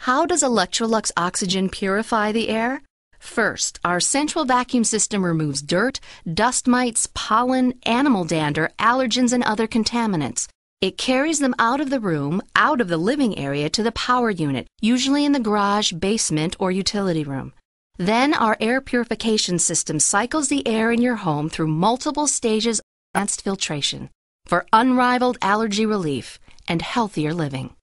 How does Electrolux Oxygen purify the air? First, our central vacuum system removes dirt, dust mites, pollen, animal dander, allergens, and other contaminants. It carries them out of the room, out of the living area to the power unit, usually in the garage, basement, or utility room. Then our air purification system cycles the air in your home through multiple stages of advanced filtration for unrivaled allergy relief and healthier living.